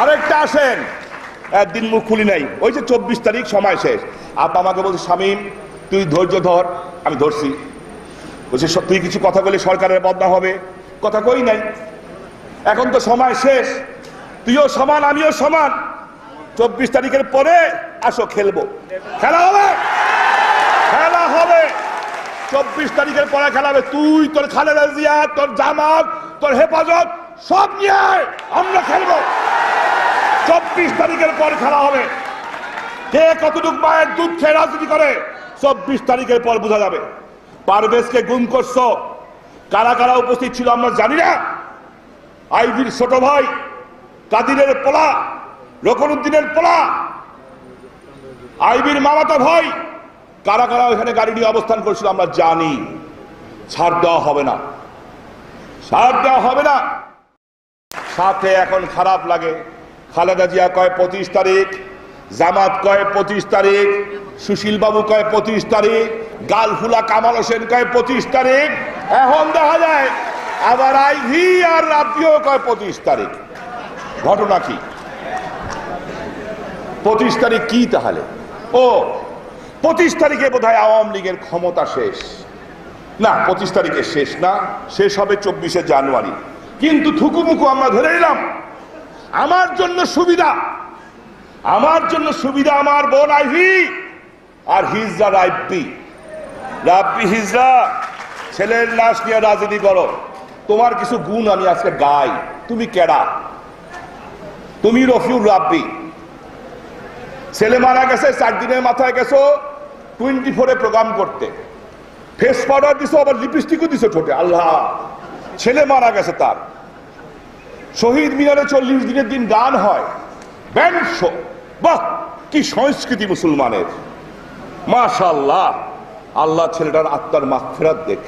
আরেকটা আসেন, একদিন মুখ খুলি নাই, ওই যে 24 তারিখ সময় শেষ। আপা আমাকে বলছে, শামীম তুই ধৈর্য ধর। আমি ধরছি। বলছে তুই কিছু কথা বলে সরকারের বদনাম হবে, কথা কই নাই। এখন তো সময় শেষ, তুইও সমান আমিও সমান। 24 তারিখের পরে আসো, খেলবো, খেলা হবে, খেলা হবে। 24 তারিখের পরে খেলা হবে। তুই তোর খালেদা জিয়া, তোর জামাত, তোর হেফাজত সব নিয়ে আমরা খেলবো। 24 তারিখের পর খেলা হবে। কে কতটুকু মায়ের দুধ খেয়ে রাজনীতি করে 24 তারিখের পর বোঝা যাবে। পারভেজকে গুম করছো, কারা কারা উপস্থিত ছিল আমরা জানি না। আইবির ছোট ভাই, কাদিরের পোলা, রকনউদ্দিনের পোলা, আইবির মামাতো ভাই, কারা কারা ওখানে গাড়ি নিয়ে অবস্থান করছিল আমরা জানি। ছাড় দেওয়া হবে না, ছাড় দেওয়া হবে না। সাথে এখন খারাপ লাগে, খালেদা জিয়া কয় 25 তারিখ, জামাত কয় 25 তারিখ, সুশীল বাবু কয় 25 তারিখ, গালফুলা কামাল হোসেন কয় 25 তারিখ। এখন দেখা যায় আবার আইভি আর রাব্বিও কয় 25 তারিখ। ঘটনা কি? 25 তারিখ কি তাহলে? ও 25 তারিখে বোধহয় আওয়ামী লীগের ক্ষমতা শেষ। না, 25 তারিখে শেষ না, শেষ হবে 24শে জানুয়ারি। কিন্তু থুকুমুকু আমরা ধরে নিলাম। আমার জন্য সুবিধা, আমার জন্য সুবিধা আমার বোন আইভি আর হিজরা রাব্বি। রাব্বি হিজরা ছেলের লাশ নিয়ে রাজনীতি করো। তোমার কিছু গুণ আমি আজকে গাই। তুমি কেডা? তুমি রফিউর রাব্বি। ছেলে মারা গেছে, 4 দিনের মাথায় গেছো 24-এ প্রোগ্রাম করতে, ফেস পাউডার দিছো, আবার লিপস্টিকও দিছো ঠোঁটে। আল্লাহ, ছেলে মারা গেছে তার। শহীদ মিনারে 40 দিনের দিন গান হয়, ব্যান্ড শো। বাহ, কি সংস্কৃতি মুসলমানের! মাশাআল্লাহ। আল্লাহ ছেলেটার আত্মার মাগফিরাত দেখ।